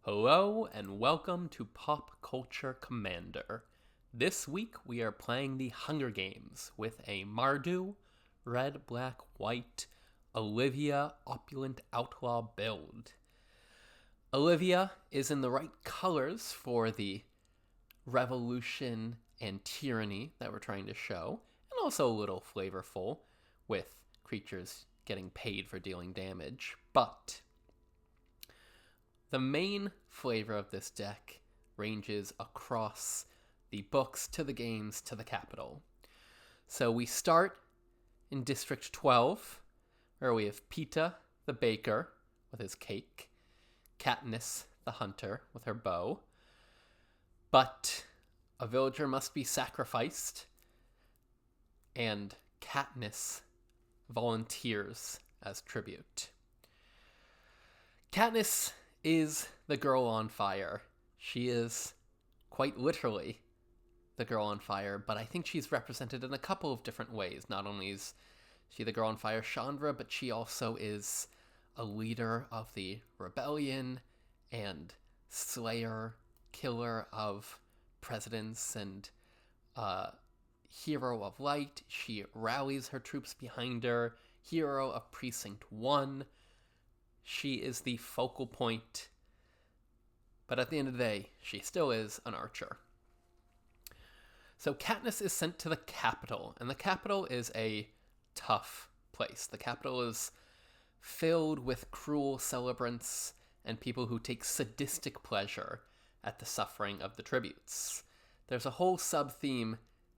Hello and welcome to Pop Culture Commander. This week we are playing the Hunger Games with a Mardu, red, black, white, Olivia, opulent outlaw build. Olivia is in the right colors for the revolution and tyranny that we're trying to show, and also a little flavorful with creatures getting paid for dealing damage, but the main flavor of this deck ranges across the books to the games to the capital. So we start in District 12, where we have Peeta, the baker, with his cake, Katniss, the hunter, with her bow. But a villager must be sacrificed, and Katniss volunteers as tribute. Katniss is the girl on fire. She is quite literally the girl on fire, but I think she's represented in a couple of different ways. Not only is she the girl on fire Chandra, but she also is a leader of the rebellion and slayer, killer of presidents, and hero of light. She rallies her troops behind her, hero of Precinct 1. She is the focal point, but at the end of the day, she still is an archer. So Katniss is sent to the capital, and the capital is a tough place. The capital is filled with cruel celebrants and people who take sadistic pleasure at the suffering of the tributes. There's a whole sub-theme.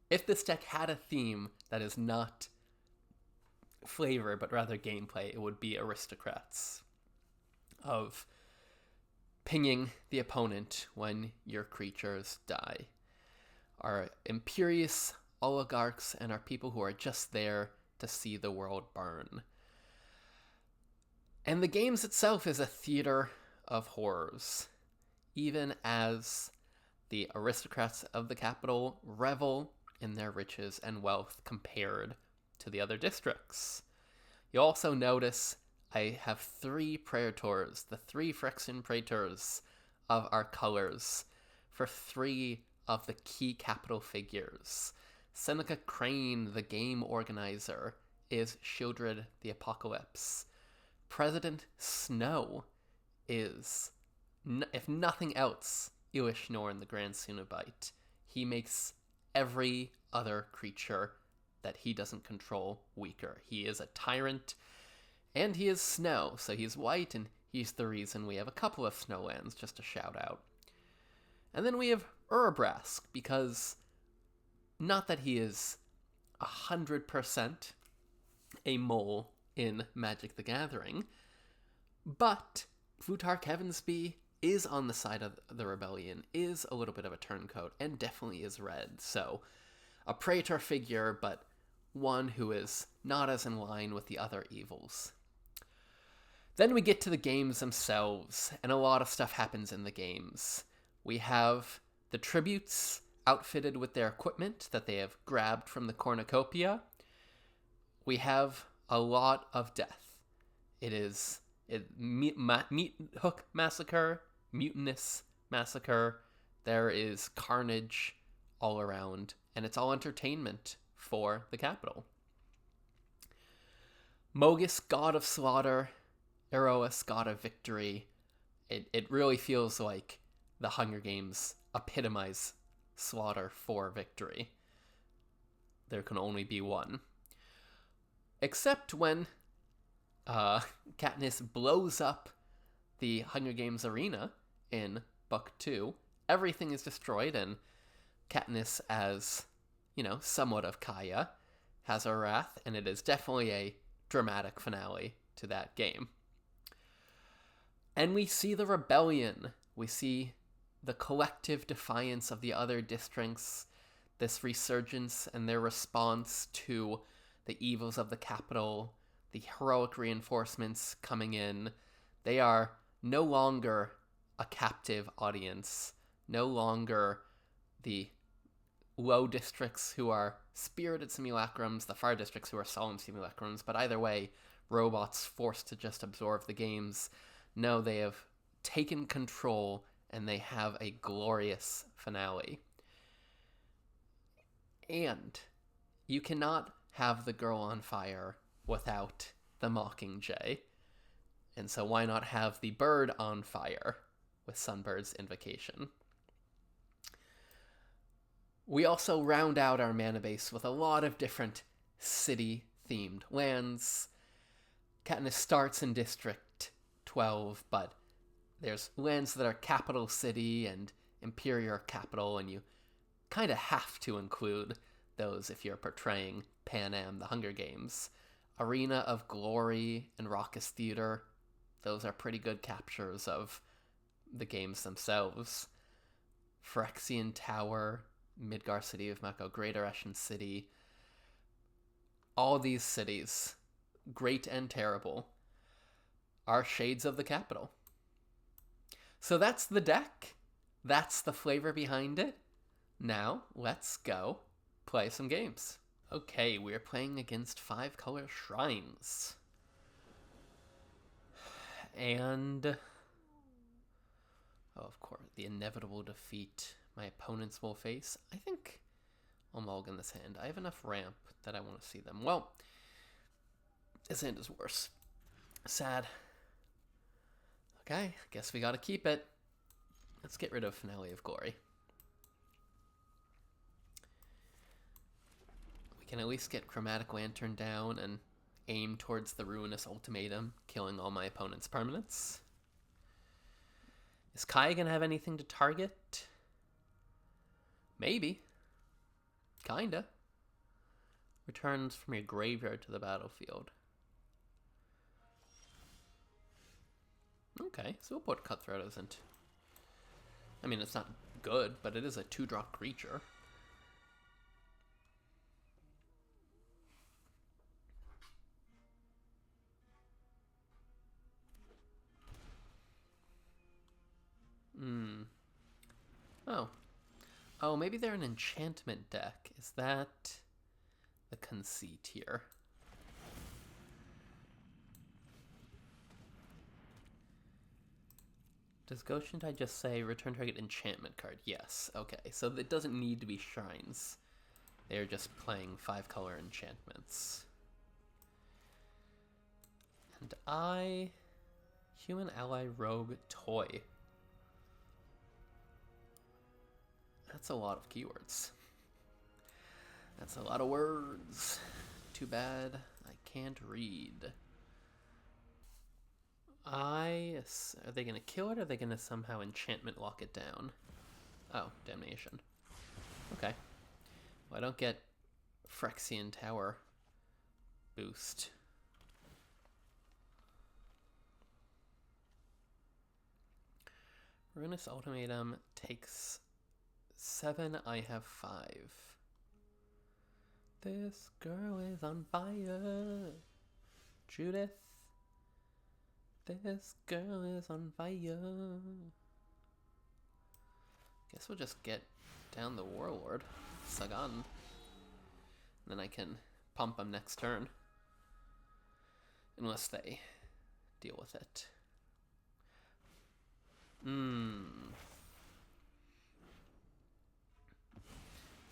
If this deck had a theme that is not flavor, but rather gameplay, it would be aristocrats, of pinging the opponent when your creatures die. Our imperious oligarchs and our people who are just there to see the world burn. And the games itself is a theater of horrors, even as the aristocrats of the capital revel in their riches and wealth compared to the other districts. You also notice I have 3 Praetors, the 3 Phyrexian Praetors of our colors, for 3 of the key capital figures. Seneca Crane, the game organizer, is Shieldred the Apocalypse. President Snow is, if nothing else, Ilish Norn, the Grand Cenobite. He makes every other creature that he doesn't control weaker. He is a tyrant, and he is snow, so he's white, and he's the reason we have a couple of snowlands, just a shout out. And then we have Urabrask, because not that he is 100% a mole in Magic the Gathering, but Plutarch Heavensby is on the side of the rebellion, is a little bit of a turncoat, and definitely is red. So a Praetor figure, but one who is not as in line with the other evils. Then we get to the games themselves, and a lot of stuff happens in the games. We have the tributes outfitted with their equipment that they have grabbed from the cornucopia. We have a lot of death. It is Meat Hook Massacre, Mutinous Massacre. There is carnage all around, and it's all entertainment for the capital. Mogus, God of Slaughter, Eros, God of Victory. It really feels like the Hunger Games epitomize slaughter for victory. There can only be one. Except when Katniss blows up the Hunger Games arena in Book 2. Everything is destroyed, and Katniss, as, somewhat of Kaya, has her wrath, and it is definitely a dramatic finale to that game. And we see the rebellion. We see the collective defiance of the other districts, this resurgence and their response to the evils of the capital, the heroic reinforcements coming in. They are no longer a captive audience, no longer the low districts who are spirited simulacrums, the far districts who are solemn simulacrums, but either way, robots forced to just absorb the games. No, they have taken control and they have a glorious finale. And you cannot have the girl on fire without the Mockingjay. And so why not have the bird on fire with Sunbird's invocation? We also round out our mana base with a lot of different city-themed lands. Katniss starts in District 12, but there's lands that are capital city and Imperial capital, and you kind of have to include those if you're portraying Pan Am, the Hunger Games. Arena of Glory and Raucous Theater, those are pretty good captures of the games themselves. Phyrexian Tower, Midgar City of Mako, Greater Ashen City. All these cities, great and terrible, are shades of the capital. So that's the deck. That's the flavor behind it. Now, let's go play some games. Okay, we're playing against 5-color shrines. And... oh, of course, the inevitable defeat my opponents will face. I think I'll mulligan this hand. I have enough ramp that I want to see them. Well, this hand is worse. Sad. Okay, guess we gotta keep it. Let's get rid of Finale of Glory. We can at least get Chromatic Lantern down and aim towards the Ruinous Ultimatum, killing all my opponent's permanents. Is Kai gonna have anything to target? Maybe. Kinda. Returns from your graveyard to the battlefield. Okay, so we'll put Cutthroat isn't. I mean, it's not good, but it is a 2-drop creature. Oh. Oh, maybe they're an enchantment deck. Is that the conceit here? Does Goshentai just say return target enchantment card? Yes. Okay, so it doesn't need to be shrines. They're just playing 5-color enchantments. And I... Human ally rogue toy. That's a lot of keywords. That's a lot of words. Too bad I can't read. Are they going to kill it, or are they going to somehow enchantment lock it down? Oh, damnation. Okay. Well, I don't get Phyrexian Tower boost. Ruinous Ultimatum takes 7, I have 5. This girl is on fire. Judith. This girl is on fire. Guess we'll just get down the Warlord. Sagan. Then I can pump them next turn. Unless they deal with it.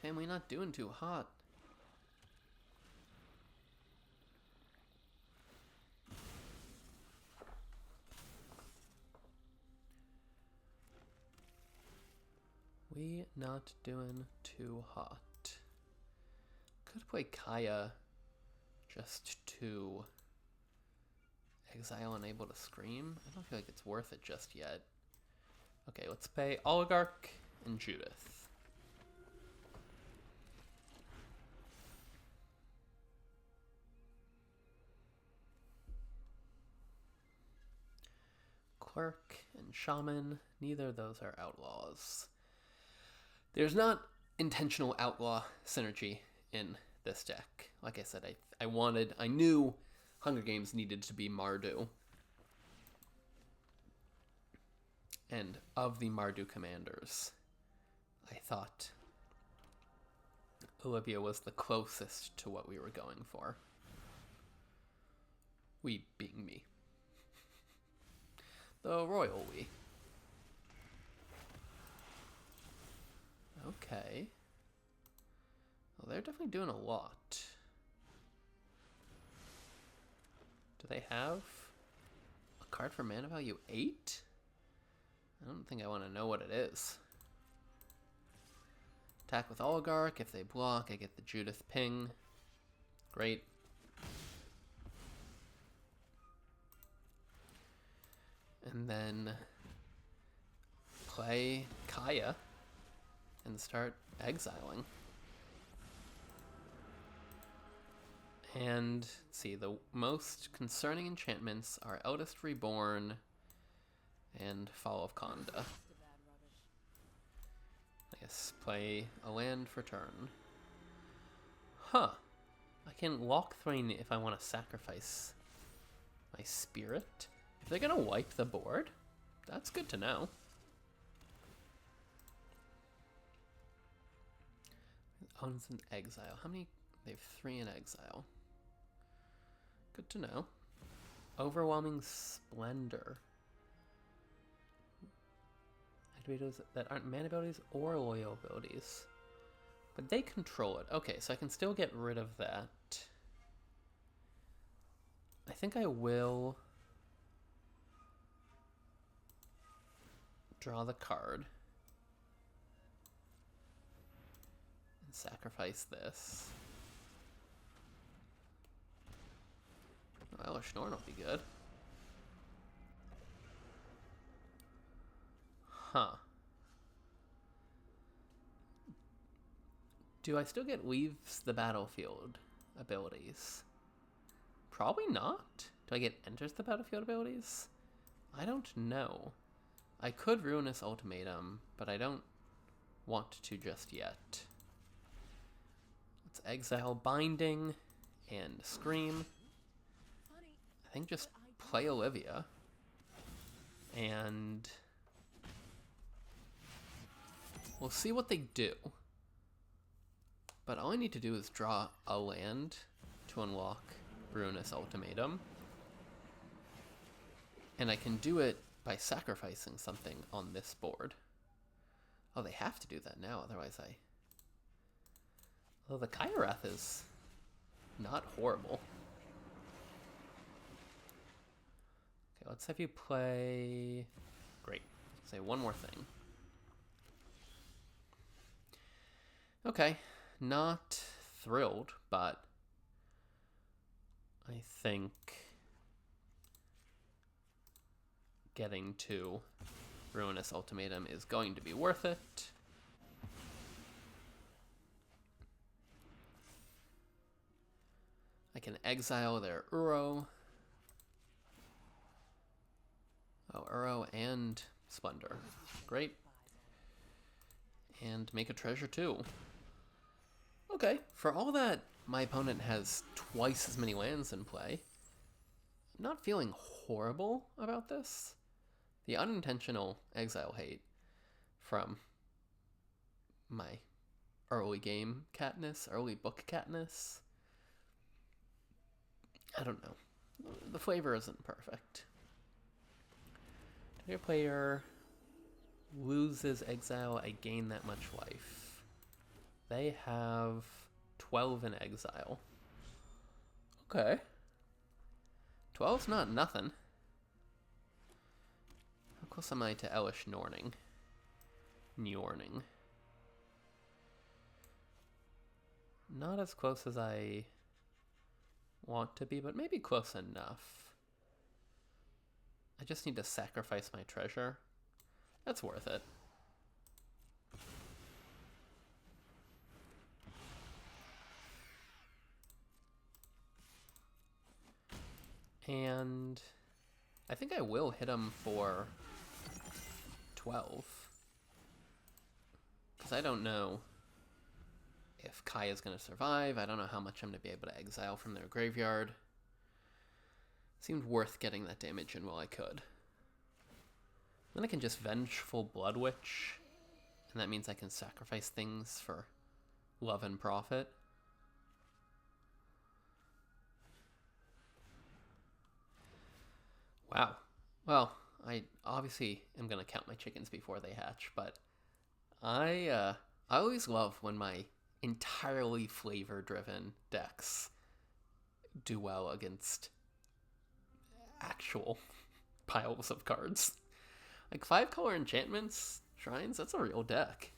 Family not doing too hot. We not doing too hot. Could play Kaya just to exile Unable to Scream. I don't feel like it's worth it just yet. Okay, let's play Oligarch and Judith. Clerk and Shaman, neither of those are outlaws. There's not intentional outlaw synergy in this deck. Like I said, I knew Hunger Games needed to be Mardu. And of the Mardu commanders, I thought Olivia was the closest to what we were going for. We being me. The royal we. Okay. Well, they're definitely doing a lot. Do they have a card for mana value 8? I don't think I want to know what it is. Attack with Oligarch. If they block, I get the Judith Ping. Great. And then play Kaya and start exiling. And let's see, the most concerning enchantments are Eldest Reborn and Fall of Konda. I guess play a land for turn. Huh. I can lock Thrain if I want to sacrifice my spirit. If they're going to wipe the board, that's good to know. Owns in exile. How many? They have 3 in exile. Good to know. Overwhelming Splendor. Activators that aren't mana abilities or loyal abilities. But they control it. Okay, so I can still get rid of that. I think I will draw the card. And sacrifice this. Oh, Schnorn will be good. Huh. Do I still get Weaves the Battlefield abilities? Probably not. Do I get Enters the Battlefield abilities? I don't know. I could Ruinous Ultimatum, but I don't want to just yet. Let's exile Binding and Scream. I think just play Olivia. And we'll see what they do. But all I need to do is draw a land to unlock Ruinous Ultimatum. And I can do it by sacrificing something on this board. Oh, they have to do that now, otherwise I... Oh, the Kyrath is not horrible. Okay, let's have you play... Great. Say one more thing. Okay, not thrilled, but I think getting to Ruinous Ultimatum is going to be worth it. I can exile their Uro. Oh, Uro and Splendor. Great. And make a treasure too. Okay, for all that my opponent has twice as many lands in play, I'm not feeling horrible about this. The unintentional exile hate from my early game Katniss, early book Katniss, I don't know. The flavor isn't perfect. Your player loses exile, I gain that much life. They have 12 in exile. Okay. 12's not nothing. How close am I to Elish Norning? Njorning. Not as close as I want to be, but maybe close enough. I just need to sacrifice my treasure. That's worth it. And I think I will hit him for 12. Because I don't know if Kai is going to survive. I don't know how much I'm going to be able to exile from their graveyard. Seemed worth getting that damage in while I could. Then I can just Vengeful Blood Witch, and that means I can sacrifice things for love and profit. Wow. Well, I obviously am going to count my chickens before they hatch, but I I always love when my entirely flavor-driven decks do well against actual piles of cards. Like 5-color enchantments, shrines, that's a real deck.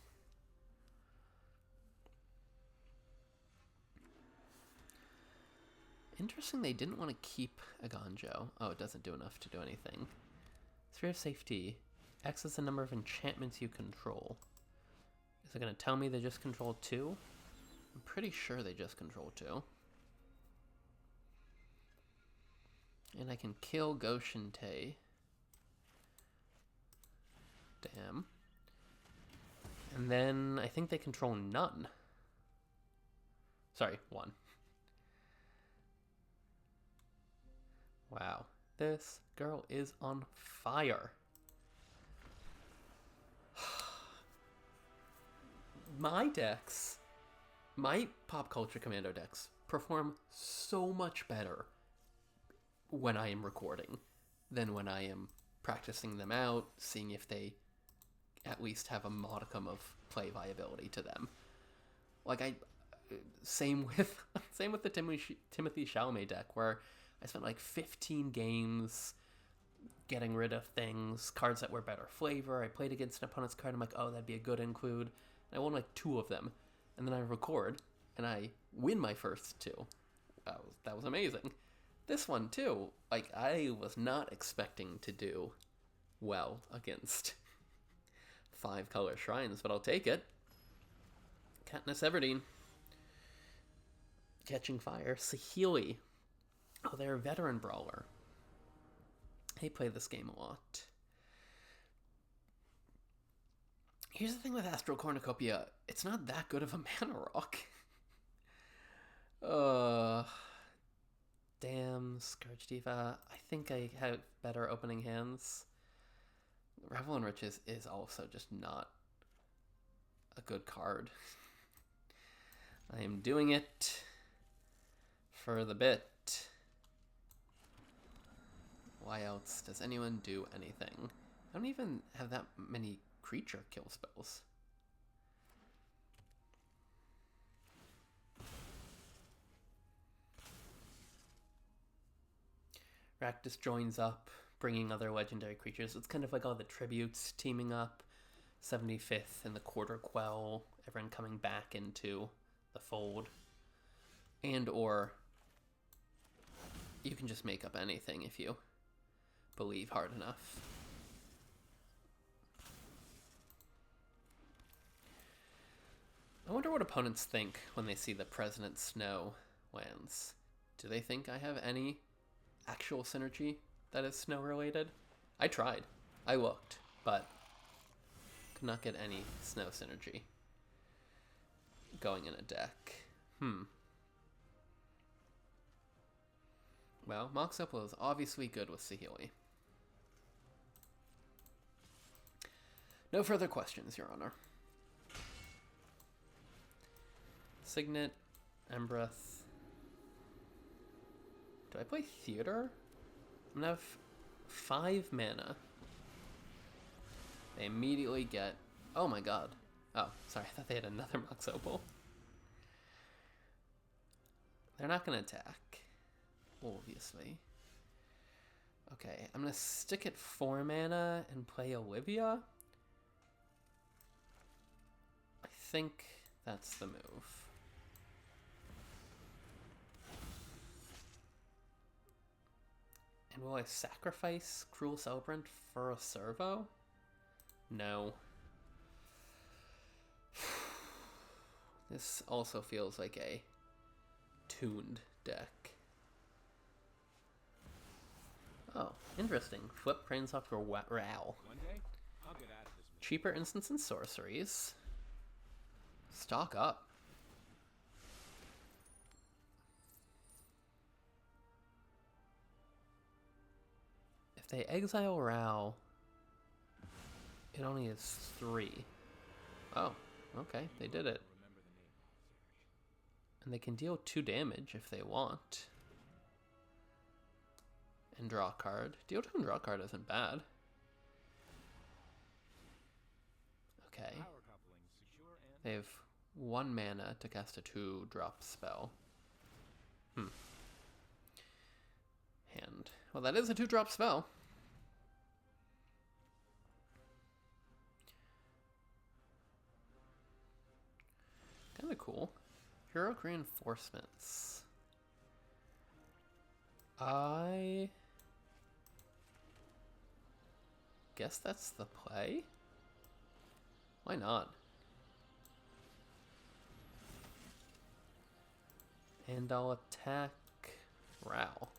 Interesting they didn't want to keep a Gonjo. Oh, it doesn't do enough to do anything. Sphere of Safety. X is the number of enchantments you control. Is it going to tell me they just control 2? I'm pretty sure they just control 2. And I can kill Goshinte. Damn. And then I think they control none. Sorry, 1. Wow. This girl is on fire. My decks, my Pop Culture Commando decks, perform so much better when I am recording than when I am practicing them out, seeing if they at least have a modicum of play viability to them. Like same with the Timothy Chalamet deck, where I spent like 15 games getting rid of things, cards that were better flavor. I played against an opponent's card. I'm like, oh, that'd be a good include. And I won like 2 of them. And then I record, and I win my first 2. That was amazing. This one, too, like, I was not expecting to do well against 5-color shrines, but I'll take it. Katniss Everdeen. Catching Fire. Saheeli. Oh, they're a veteran brawler. They play this game a lot. Here's the thing with Astral Cornucopia. It's not that good of a mana rock. Damn, Scourge Diva. I think I have better opening hands. Revel in Riches is also just not a good card. I am doing it for the bit. Why else does anyone do anything? I don't even have that many creature kill spells. Rakdos joins up, bringing other legendary creatures. It's kind of like all the tributes teaming up. 75th and the Quarter Quell, everyone coming back into the fold. And or you can just make up anything if you believe hard enough. I wonder what opponents think when they see the President Snow lands. Do they think I have any actual synergy that is snow related? I tried. I looked, but could not get any snow synergy going in a deck. Well, Mox Opal is obviously good with Saheeli. No further questions, Your Honor. Signet, Embreth. Do I play Theater? I'm gonna have 5 mana. They immediately get... Oh my god. Oh, sorry, I thought they had another Mox Opal. They're not gonna attack, obviously. Okay, I'm gonna stick at 4 mana and play Olivia. I think that's the move. And will I sacrifice Cruel Celebrant for a servo? No. This also feels like a tuned deck. Oh, interesting. Flip Planeswalker for Ral. Cheaper instants and sorceries. Stock up. If they exile Ral, it only is 3. Oh, okay, they did it. And they can deal 2 damage if they want. And draw a card. Deal 2 and draw a card isn't bad. Okay. They have 1 mana to cast a 2-drop spell. Hand. Well, that is a 2-drop spell. Kind of cool. Heroic Reinforcements. I guess that's the play? Why not? And I'll attack Ral.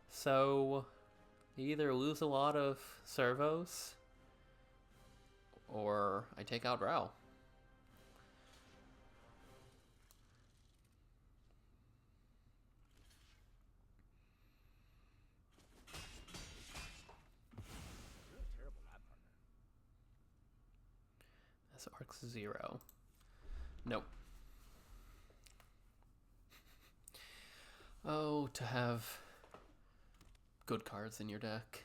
So, you either lose a lot of servos, or I take out Ral. That's Arc 0. Nope. Oh, to have good cards in your deck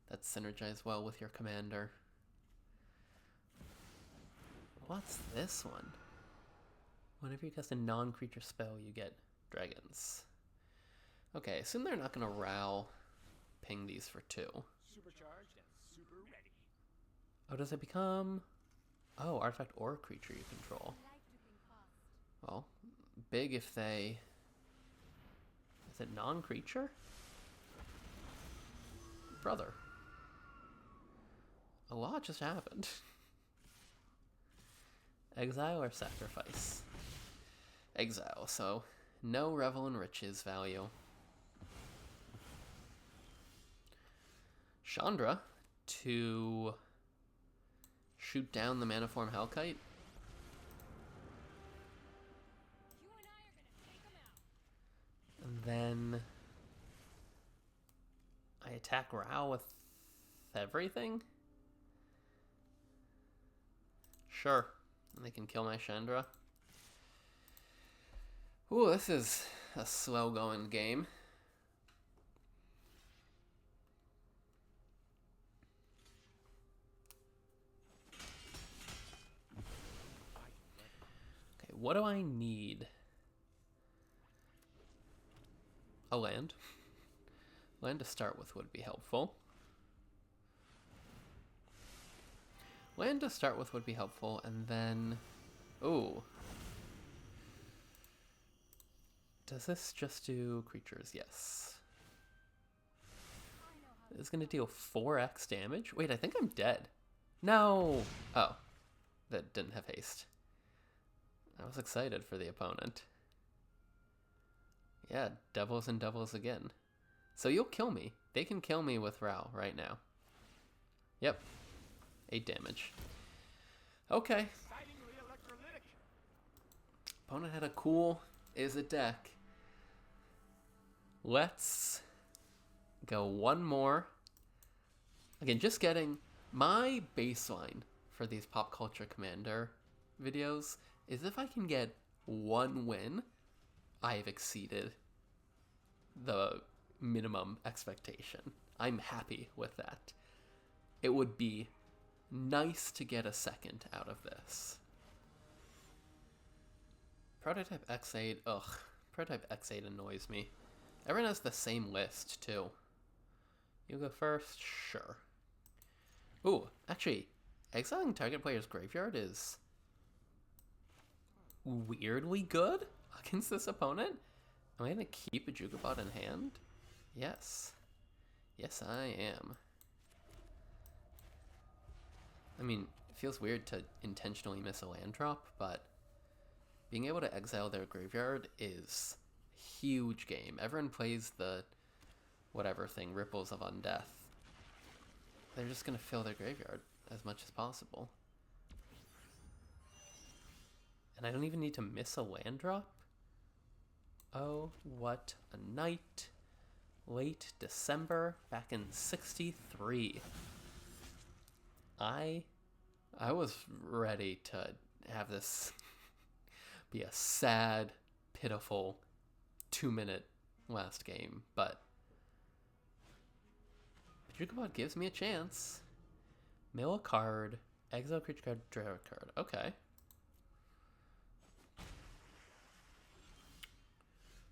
that synergize well with your commander. What's this one? Whenever you cast a non-creature spell, you get dragons. Okay, assume they're not gonna Ral ping these for 2. Supercharged and super ready. Oh, does it become... Oh, artifact or creature you control. Well, big if they... Is it non-creature? Brother. A lot just happened. Exile or sacrifice? Exile, so no Revel in Riches value. Chandra to shoot down the Maniform Hellkite. And then I attack Rao with everything? Sure. And they can kill my Chandra. Ooh, this is a slow going game. Okay, what do I need? A land. Land to start with would be helpful. Land to start with would be helpful, and then... Ooh. Does this just do creatures? Yes. It's going to deal 4x damage? Wait, I think I'm dead. No! Oh. That didn't have haste. I was excited for the opponent. Yeah, devils and devils again. So you'll kill me. They can kill me with Rao right now. Yep. 8 damage. Okay. Opponent had a cool is a deck. Let's go one more. Again, just getting my baseline for these Pop Culture Commander videos is if I can get 1 win, I've exceeded the minimum expectation. I'm happy with that. It would be nice to get a second out of this. Prototype X8, ugh. Prototype X8 annoys me. Everyone has the same list, too. You go first? Sure. Ooh, actually, exiling target player's graveyard is weirdly good against this opponent. Am I going to keep a Jugabot in hand? Yes. Yes, I am. I mean, it feels weird to intentionally miss a land drop, but being able to exile their graveyard is huge game. Everyone plays the whatever thing, Ripples of Undeath. They're just going to fill their graveyard as much as possible. And I don't even need to miss a land drop. Oh, what a night. Late December, back in 63. I was ready to have this be a sad, pitiful 2-minute last game, but Jugabot gives me a chance. Mill a card, Exile creature card, draw a card. Okay.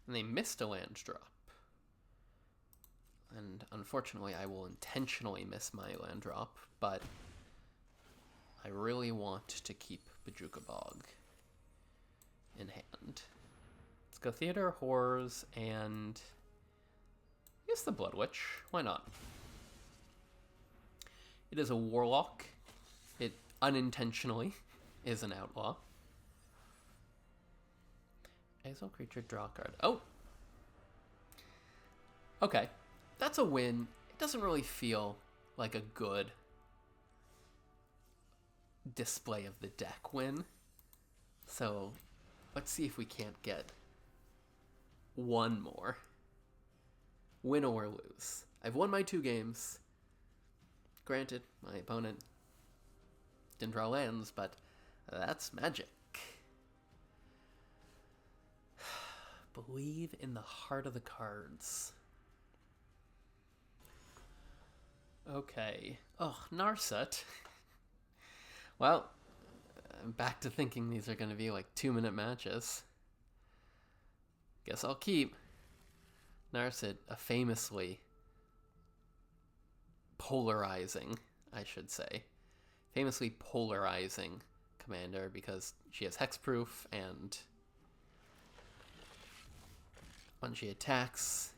And they missed a land drop. And unfortunately, I will intentionally miss my land drop, but I really want to keep Bojuka Bog in hand. Let's go Theater of Horrors and I guess the Blood Witch. Why not? It is a warlock. It unintentionally is an outlaw. Exile creature, draw card. Oh! Okay. That's a win. It doesn't really feel like a good display of the deck win. So let's see if we can't get one more. Win or lose. I've won my 2 games. Granted, my opponent didn't draw lands, but that's magic. Believe in the heart of the cards. Okay. Oh, Narset. Well, I'm back to thinking these are going to be like 2-minute matches. Guess I'll keep. Narset, a famously polarizing, I should say, famously polarizing commander because she has hexproof, and when she attacks,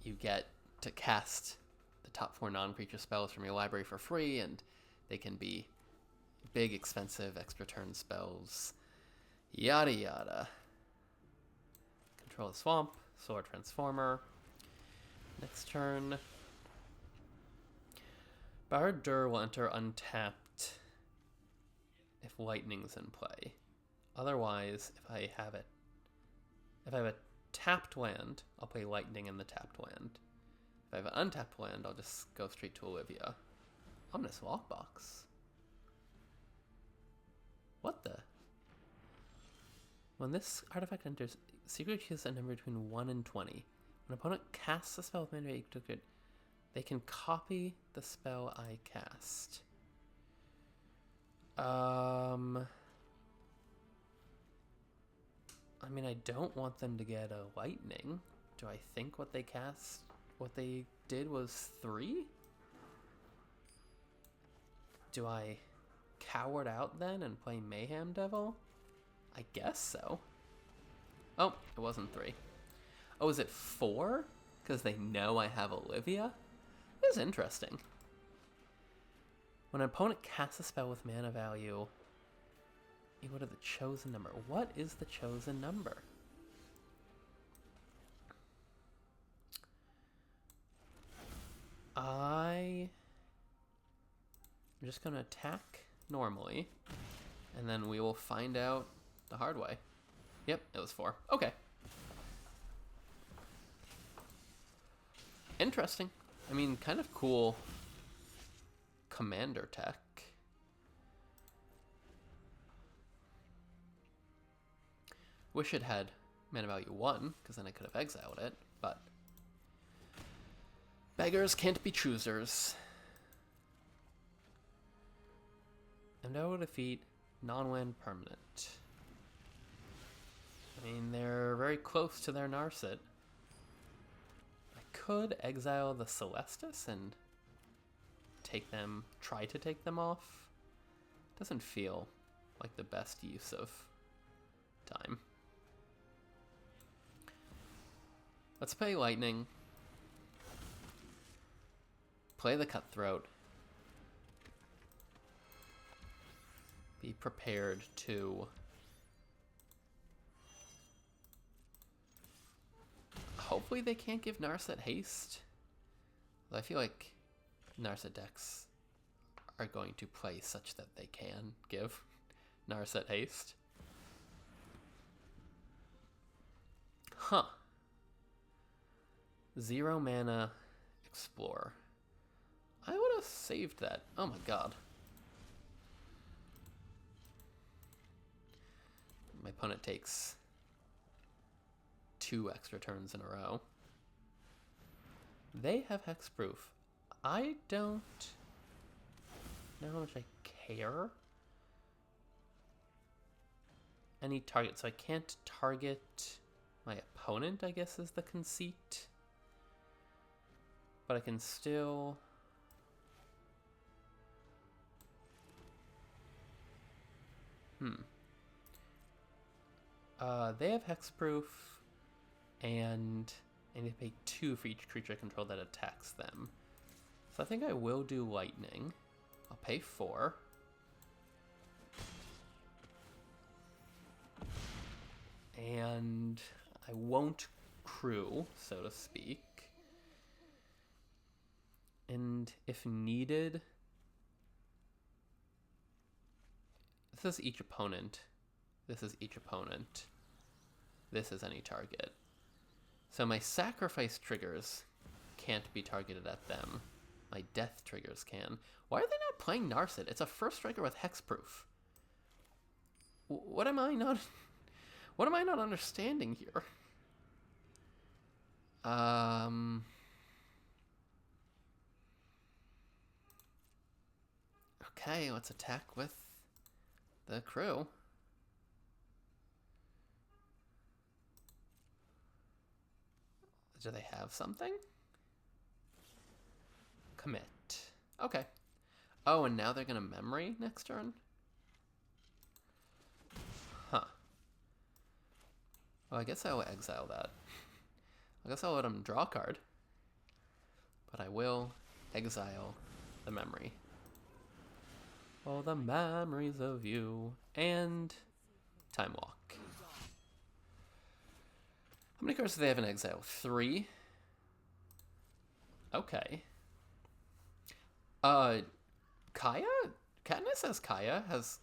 you get to cast the top 4 non-creature spells from your library for free, and they can be big, expensive, extra turn spells, yada yada. Control the Swamp, Sword Transformer. Next turn, Barad-dûr will enter untapped if Lightning's in play. Otherwise, if I have a tapped land, I'll play Lightning in the tapped land. If I have an untapped land, I'll just go straight to Olivia. Ominous Lockbox. What the? When this artifact enters, secret chooses a number between 1 and 20. When an opponent casts a spell with mana equal to it, they can copy the spell I cast. I mean, I don't want them to get a Lightning. Do I think what they did was 3? Do I coward out then and play Mayhem Devil? I guess so. Oh, it wasn't 3. Oh, is it 4? Because they know I have Olivia? This is interesting. When an opponent casts a spell with mana value equal to the chosen number. What is the chosen number? I'm just going to attack normally, and then we will find out the hard way. Yep, it was 4. Okay. Interesting. I mean, kind of cool commander tech. Wish it had mana value 1, because then I could have exiled it, but beggars can't be choosers. And I will defeat non-land permanent. I mean, they're very close to their Narset. I could exile the Celestis and try to take them off. Doesn't feel like the best use of time. Let's play Lightning. Play the Cutthroat. Be prepared to hopefully they can't give Narset haste. I feel like Narset decks are going to play such that they can give Narset haste. Huh. 0 mana Explorer. I would have saved that. Oh my god. My opponent takes 2 extra turns in a row. They have hexproof. I don't know how much I impair any target. So I can't target my opponent, I guess is the conceit. But I can still... They have hexproof, and I need to pay 2 for each creature I control that attacks them. So I think I will do lightning. I'll pay 4. And I won't crew, so to speak. And if needed, this is each opponent. This is each opponent. This is any target. So my sacrifice triggers can't be targeted at them. My death triggers can. Why are they not playing Narset? It's a first striker with hexproof. What am I not... What am I not understanding here? Okay, let's attack with the crew. Do they have something? Commit. Okay. Oh, and now they're gonna memory next turn? Huh. Well, I guess I will exile that. I guess I'll let him draw a card. But I will exile the memory. Oh, the memories of you. And Time Walk. How many cards do they have in exile? 3? Okay. Kaya? Katniss as Kaya has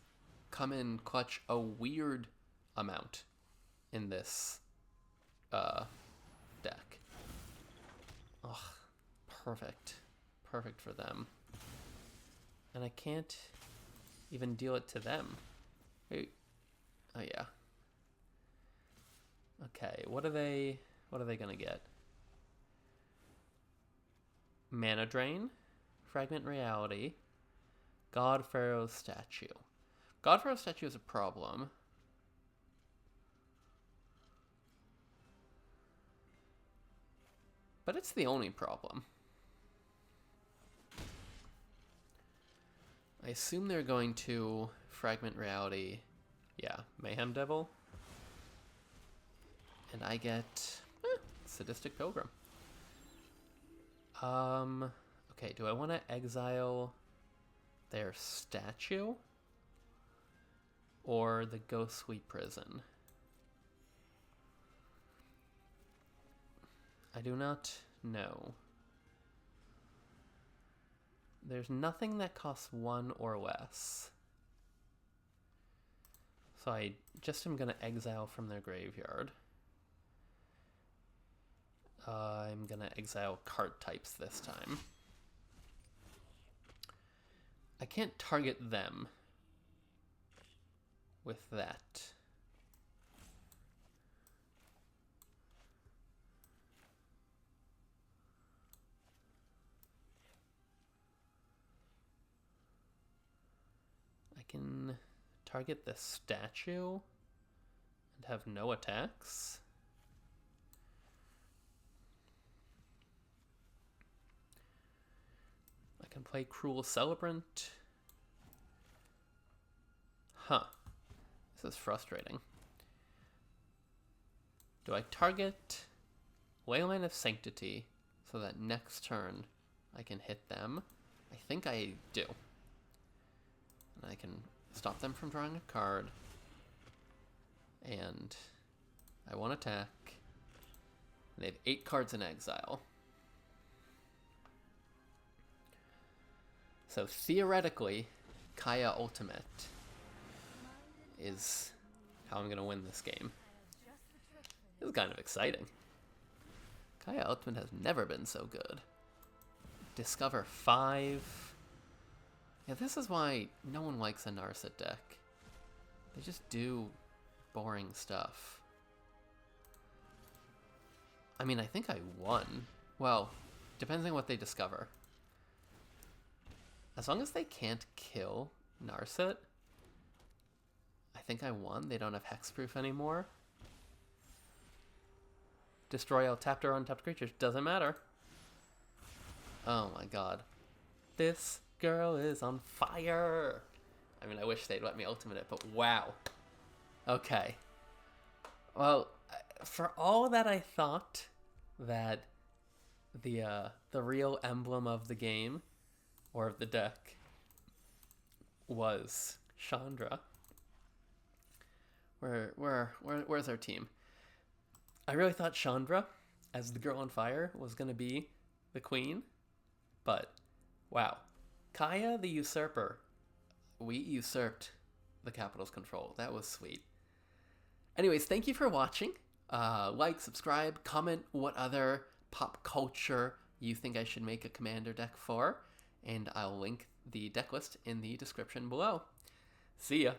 come in clutch a weird amount in this deck. Ugh, perfect. Perfect for them. And I can't even deal it to them. Wait. Oh yeah. Okay, what are they gonna get? Mana Drain, Fragment Reality, God Pharaoh's Statue. God Pharaoh's Statue is a problem. But it's the only problem. I assume they're going to Fragment Reality, yeah, Mayhem Devil. And I get Sadistic Pilgrim. Okay, do I want to exile their statue or the Ghostly Prison? I do not know. There's nothing that costs 1 or less. So I just am going to exile from their graveyard. I'm going to exile card types this time. I can't target them with that. I can target the statue and have no attacks. I can play Cruel Celebrant. Huh. This is frustrating. Do I target Wayland of Sanctity so that next turn I can hit them? I think I do. And I can stop them from drawing a card. And I won't attack. And they have 8 cards in exile. So theoretically, Kaya Ultimate is how I'm going to win this game. This is kind of exciting. Kaya Ultimate has never been so good. Discover 5. Yeah, this is why no one likes a Narset deck. They just do boring stuff. I mean, I think I won. Well, depends on what they discover. As long as they can't kill Narset. I think I won. They don't have hexproof anymore. Destroy all tapped or untapped creatures. Doesn't matter. Oh my god. This girl is on fire. I mean, I wish they'd let me ultimate it, but wow. Okay. Well, for all that I thought that the real emblem of the game or of the deck was Chandra. Where's our team? I really thought Chandra, as the girl on fire, was gonna be the queen, but wow. Kaya the Usurper. We usurped the capital's control. That was sweet. Anyways, thank you for watching. Like, subscribe, comment what other pop culture you think I should make a commander deck for, and I'll link the deck list in the description below. See ya!